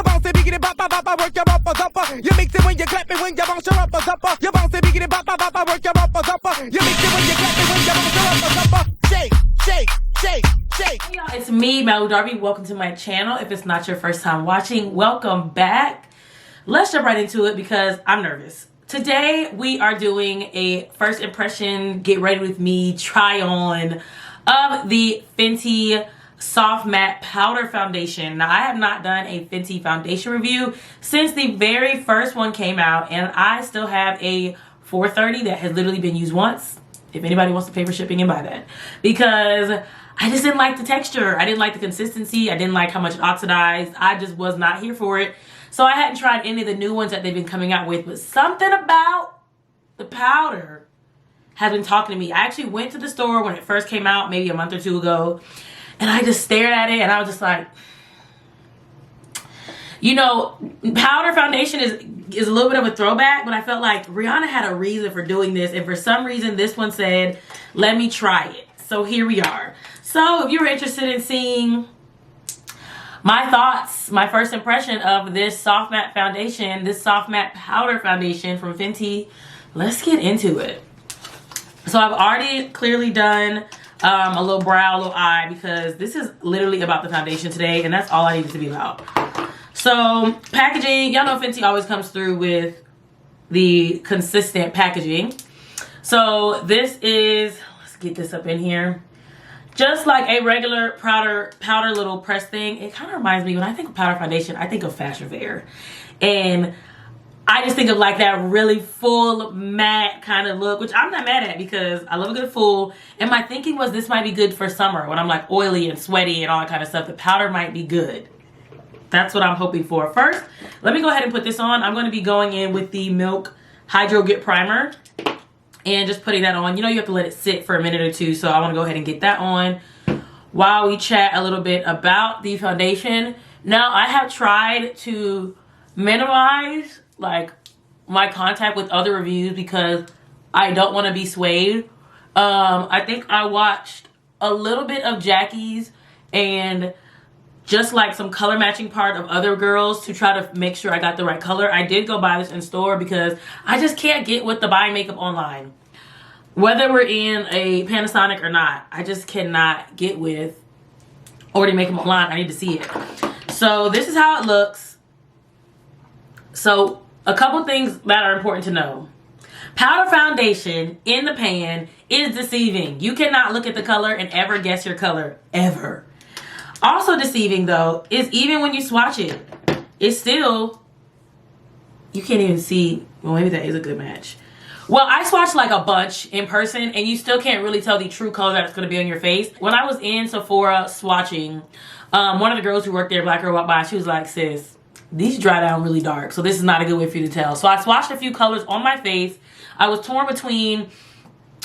Your bounce it, biggity bop, bop, bop, work your upper upper. You mix it when you clap it when you bounce your upper upper. Your bounce it, biggity bop, bop, bop, work your upper upper. You mix it when you clap it when you bounce your upper upper. Shake, shake, shake, shake. Hey y'all, it's me, Malibu Darby. Welcome to my channel. If it's not your first time watching, welcome back. Let's jump right into it because I'm nervous. Today we are doing a first impression, get ready with me, try on of the Fenty Soft Matte Powder Foundation. Now, I have not done a Fenty foundation review since the very first one came out, and I still have a 430 that has literally been used once. If anybody wants to pay for shipping and buy that. Because I just didn't like the texture. I didn't like the consistency. I didn't like how much it oxidized. I just was not here for it. So I hadn't tried any of the new ones that they've been coming out with, but something about the powder has been talking to me. I actually went to the store when it first came out, maybe a month or two ago, and I just stared at it and I was just like, you know, powder foundation is a little bit of a throwback, but I felt like Rihanna had a reason for doing this, and for some reason this one said, let me try it. So here we are. So if you're interested in seeing my thoughts, my first impression of this soft matte foundation, this soft matte powder foundation from Fenty, let's get into it. So I've already clearly done a little brow, a little eye, because this is literally about the foundation today, and that's all I need it to be about. So packaging, y'all know Fenty always comes through with the consistent packaging. So this is, let's get this up in here. Just like a regular powder little press thing. It kind of reminds me, when I think of powder foundation, I think of Fashion Fair. And I just think of like that really full matte kind of look, which I'm not mad at because I love a good full. And my thinking was this might be good for summer when I'm like oily and sweaty and all that kind of stuff. The powder might be good. That's what I'm hoping for. First, let me go ahead and put this on. I'm going to be going in with the Milk Hydro Get Primer and just putting that on. You know, you have to let it sit for a minute or two, so I want to go ahead and get that on while we chat a little bit about the foundation. Now, I have tried to minimize like my contact with other reviews because I don't want to be swayed. I think I watched a little bit of Jackie's and just like some color matching part of other girls to try to make sure I got the right color. I did go buy this in store because I just can't get with the buying makeup online. Whether we're in a Panasonic or not, I just cannot get with ordering makeup online. I need to see it. So this is how it looks. So a couple things that are important to know. Powder foundation in the pan is deceiving. You cannot look at the color and ever guess your color, ever. Also deceiving though is even when you swatch it, it's still, you can't even see. Well, maybe that is a good match. Well, I swatched like a bunch in person and you still can't really tell the true color that's going to be on your face. When I was in Sephora swatching, one of the girls who worked there, black girl, walked by, she was like, sis, these dry down really dark, so this is not a good way for you to tell. So I swatched a few colors on my face. I was torn between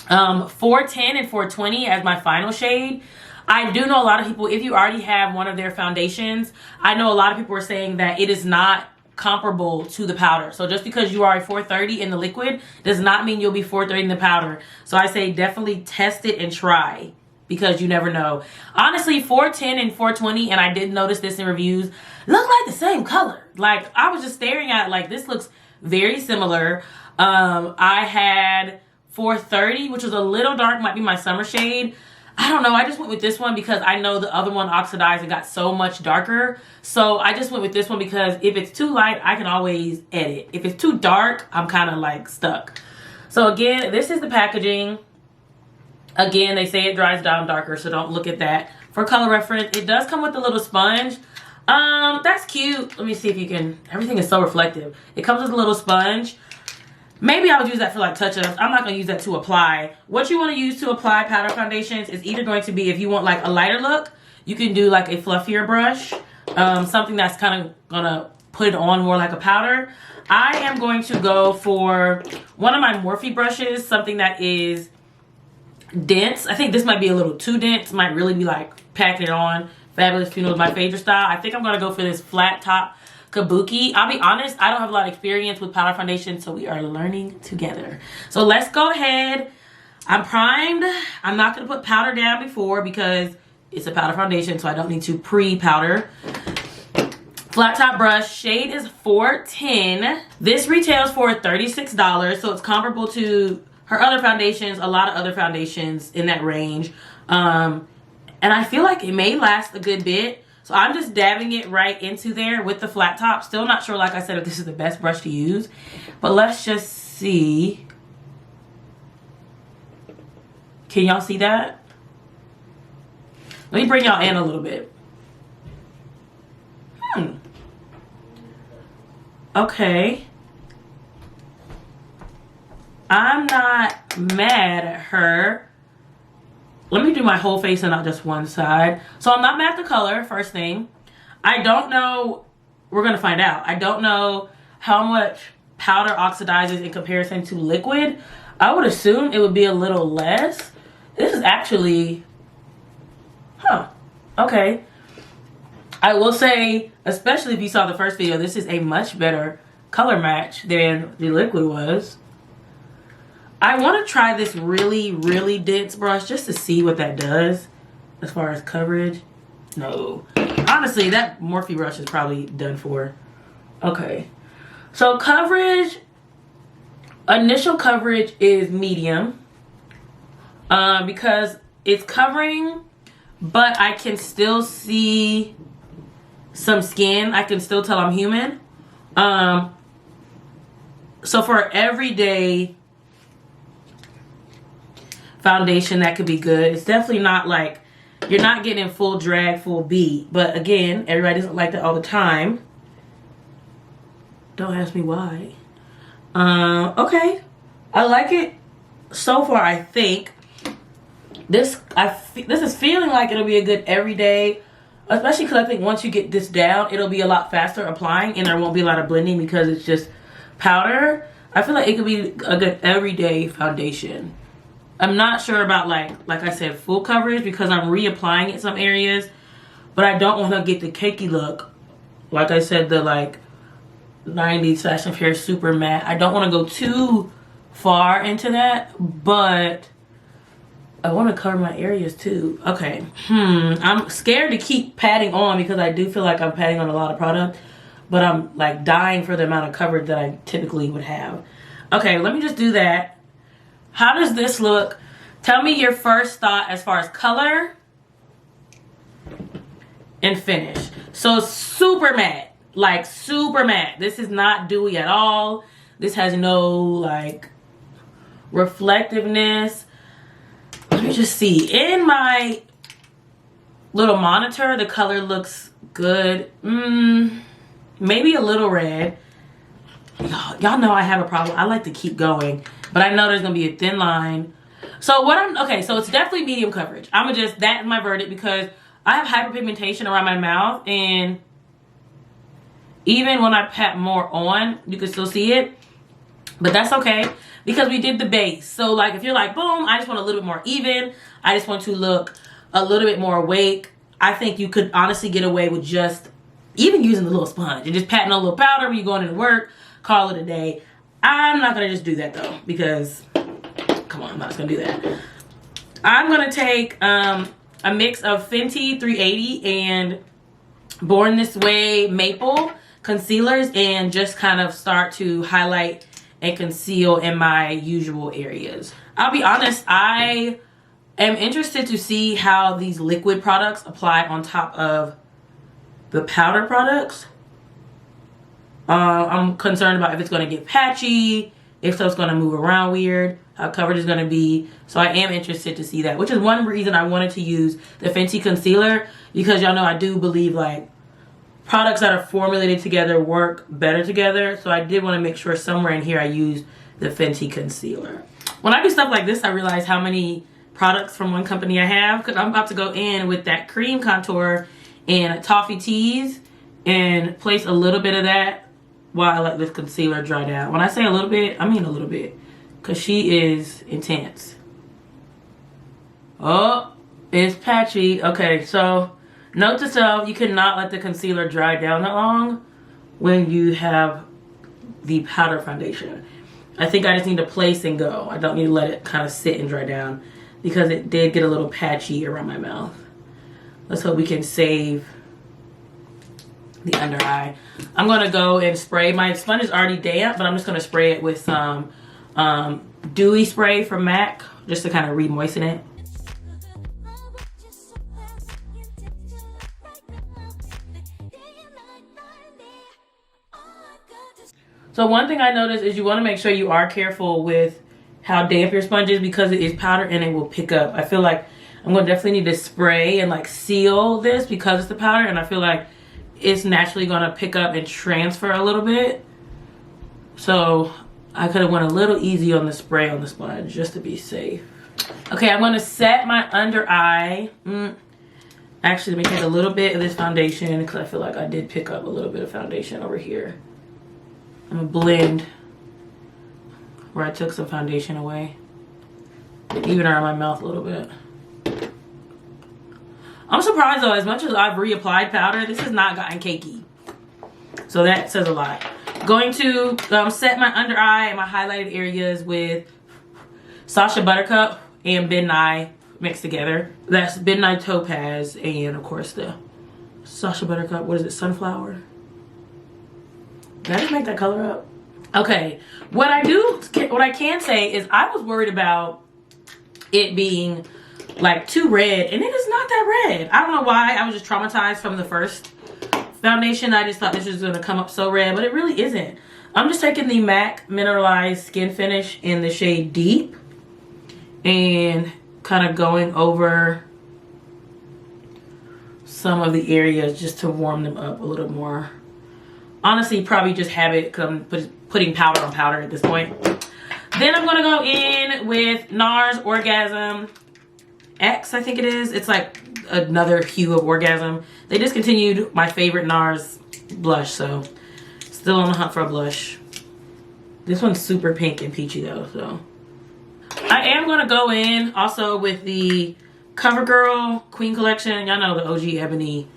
410 and 420 as my final shade. I do know a lot of people, if you already have one of their foundations, I know a lot of people are saying that it is not comparable to the powder. So just because you are a 430 in the liquid does not mean you'll be 430 in the powder. So I say definitely test it and try because you never know. Honestly, 410 and 420, and I did notice this in reviews, look like the same color. Like I was just staring at it like this looks very similar. I had 430, which was a little dark, might be my summer shade. I don't know, I just went with this one because I know the other one oxidized and got so much darker. So I just went with this one because if it's too light, I can always edit. If it's too dark, I'm kind of like stuck. So again, this is the packaging. Again, they say it dries down darker, so don't look at that. For color reference, it does come with a little sponge. That's cute. Let me see if you can, everything is so reflective. It comes with a little sponge. Maybe I would use that for like touch-ups. I'm not going to use that to apply. What you want to use to apply powder foundations is either going to be, if you want like a lighter look, you can do like a fluffier brush. Something that's kind of going to put it on more like a powder. I am going to go for one of my Morphe brushes, something that is dense. I think this might be a little too dense. Might really be like packing it on. Fabulous Funeral is my favorite style. I think I'm going to go for this flat top Kabuki. I'll be honest, I don't have a lot of experience with powder foundation, so we are learning together. So let's go ahead. I'm primed. I'm not going to put powder down before because it's a powder foundation, so I don't need to pre-powder. Flat top brush, shade is 410. This retails for $36, so it's comparable to her other foundations, a lot of other foundations in that range. And I feel like it may last a good bit. So I'm just dabbing it right into there with the flat top. Still not sure, like I said, if this is the best brush to use. But let's just see. Can y'all see that? Let me bring y'all in a little bit. Okay. I'm not mad at her. Let me do my whole face and not just one side. So I'm not mad at the color, first thing. I don't know, we're gonna find out. I don't know how much powder oxidizes in comparison to liquid. I would assume it would be a little less. This is actually, okay. I will say, especially if you saw the first video, this is a much better color match than the liquid was. I want to try this really, really dense brush just to see what that does as far as coverage. No. Honestly, that Morphe brush is probably done for. Okay. So coverage, initial coverage is medium. Because it's covering, but I can still see some skin. I can still tell I'm human. So for everyday foundation, that could be good. It's definitely not like, you're not getting full drag, full beat. But again, everybody doesn't like that all the time. Don't ask me why. Okay. I like it so far, I think. This is feeling like it'll be a good everyday, especially because I think once you get this down, it'll be a lot faster applying and there won't be a lot of blending because it's just powder. I feel like it could be a good everyday foundation. I'm not sure about like I said, full coverage because I'm reapplying it some areas, but I don't want to get the cakey look. Like I said, the like 90s fashion fair super matte. I don't want to go too far into that, but I want to cover my areas too. Okay. I'm scared to keep patting on because I do feel like I'm patting on a lot of product, but I'm like dying for the amount of coverage that I typically would have. Okay, let me just do that. How does this look? Tell me your first thought as far as color and finish. So super matte, like super matte. This is not dewy at all. This has no like reflectiveness. Let me just see. In my little monitor, the color looks good. Maybe a little red. Y'all know I have a problem. I like to keep going, but I know there's gonna be a thin line. So okay, so it's definitely medium coverage. That's my verdict because I have hyperpigmentation around my mouth, and even when I pat more on, you can still see it, but that's okay because we did the base. So like if you're like, boom, I just want a little bit more even, I just want to look a little bit more awake, I think you could honestly get away with just even using the little sponge and just patting on a little powder when you're going into work, call it a day. I'm not gonna just do that though because, come on, I'm not just gonna do that. I'm gonna take a mix of Fenty 380 and Born This Way Maple concealers and just kind of start to highlight and conceal in my usual areas. I'll be honest, I am interested to see how these liquid products apply on top of the powder products. I'm concerned about if it's going to get patchy, if stuff's going to move around weird, how coverage is going to be. So I am interested to see that, which is one reason I wanted to use the Fenty concealer, because y'all know I do believe like products that are formulated together work better together. So I did want to make sure somewhere in here I used the Fenty concealer. When I do stuff like this, I realize how many products from one company I have, because I'm about to go in with that cream contour and Toffee Tease and place a little bit of that while I let this concealer dry down. When I say a little bit, I mean a little bit, because she is intense. Oh, it's patchy. Okay, so note to self, you cannot let the concealer dry down that long when you have the powder foundation. I think I just need to place and go. I don't need to let it kind of sit and dry down because it did get a little patchy around my mouth. Let's hope we can save the under eye. I'm gonna go and spray. My sponge is already damp, but I'm just gonna spray it with some dewy spray from MAC just to kind of re-moisten it. So one thing I noticed is you want to make sure you are careful with how damp your sponge is because it is powder and it will pick up. I feel like I'm going to definitely need to spray and like seal this because it's the powder, and I feel like it's naturally going to pick up and transfer a little bit. So I could have went a little easy on the spray on the sponge just to be safe. Okay, I'm going to set my under eye. Actually, let me take a little bit of this foundation because I feel like I did pick up a little bit of foundation over here. I'm gonna blend where I took some foundation away. Even around my mouth a little bit. I'm surprised though, as much as I've reapplied powder, this has not gotten cakey. So that says a lot. Going to set my under eye and my highlighted areas with Sacha Buttercup and Midnight mixed together. That's Midnight Topaz and of course the Sacha Buttercup, what is it, Sunflower? Did I just make that color up? Okay, what I can say is I was worried about it being like too red, and it is not that red. I don't know why. I was just traumatized from the first foundation. I just thought this was gonna come up so red, but it really isn't. I'm just taking the MAC Mineralized Skin Finish in the shade Deep and kind of going over some of the areas just to warm them up a little more. Honestly, probably just have it because I'm putting powder on powder at this point. Then I'm going to go in with NARS Orgasm X, I think it is. It's like another hue of Orgasm. They discontinued my favorite NARS blush, so still on the hunt for a blush. This one's super pink and peachy though, so. I am going to go in also with the CoverGirl Queen Collection. Y'all know the OG Ebony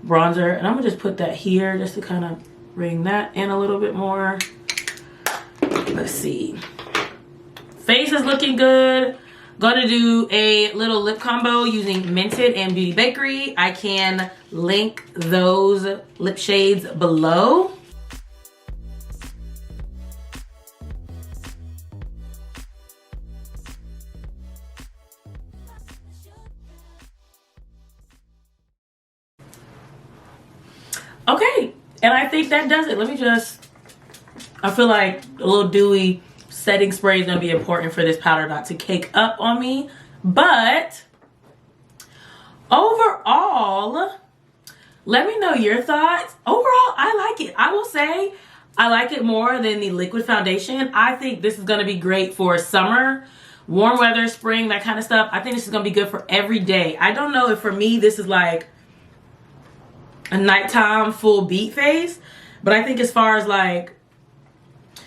bronzer. And I'm going to just put that here just to kind of bring that in a little bit more. Let's see. Face is looking good. Gonna do a little lip combo using Mented and Beauty Bakery. I can link those lip shades below. Okay, and I think that does it. Let me just, I feel like a little dewy setting spray is going to be important for this powder not to cake up on me. But overall, let me know your thoughts. Overall, I like it. I will say I like it more than the liquid foundation. I think this is going to be great for summer, warm weather, spring, that kind of stuff. I think this is going to be good for every day. I don't know if for me this is like a nighttime full beat face, but I think as far as like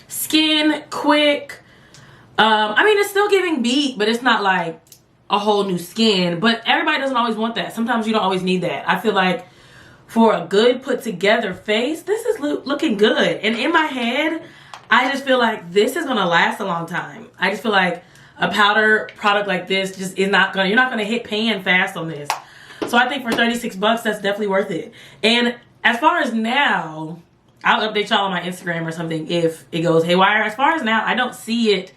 skin, quick, I mean, it's still giving beat, but it's not like a whole new skin. But everybody doesn't always want that. Sometimes you don't always need that. I feel like for a good put together face, this is looking good. And in my head, I just feel like this is gonna last a long time. I just feel like a powder product like this just is not gonna, you're not gonna hit pan fast on this. So I think for 36 bucks, that's definitely worth it. And as far as now, I'll update y'all on my Instagram or something if it goes haywire. As far as now, I don't see it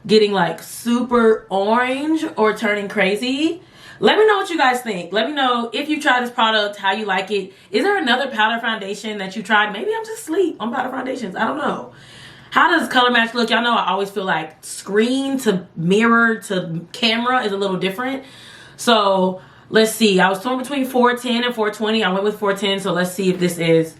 getting like super orange or turning crazy. Let me know what you guys think. Let me know if you try this product, how you like it. Is there another powder foundation that you tried? Maybe I'm just asleep on powder foundations. I don't know. How does color match look? Y'all know I always feel like screen to mirror to camera is a little different. So let's see. I was torn between 410 and 420. I went with 410. So let's see if this is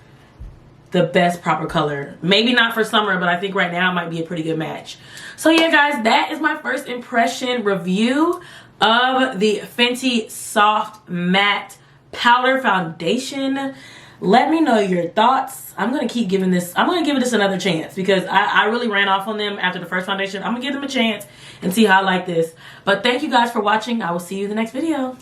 the best proper color. Maybe not for summer, but I think right now it might be a pretty good match. So yeah, guys, that is my first impression review of the Fenty Soft Matte Powder Foundation. Let me know your thoughts. I'm gonna keep giving this, I'm gonna give this another chance because I really ran off on them after the first foundation. I'm gonna give them a chance and see how I like this. But thank you guys for watching. I will see you in the next video.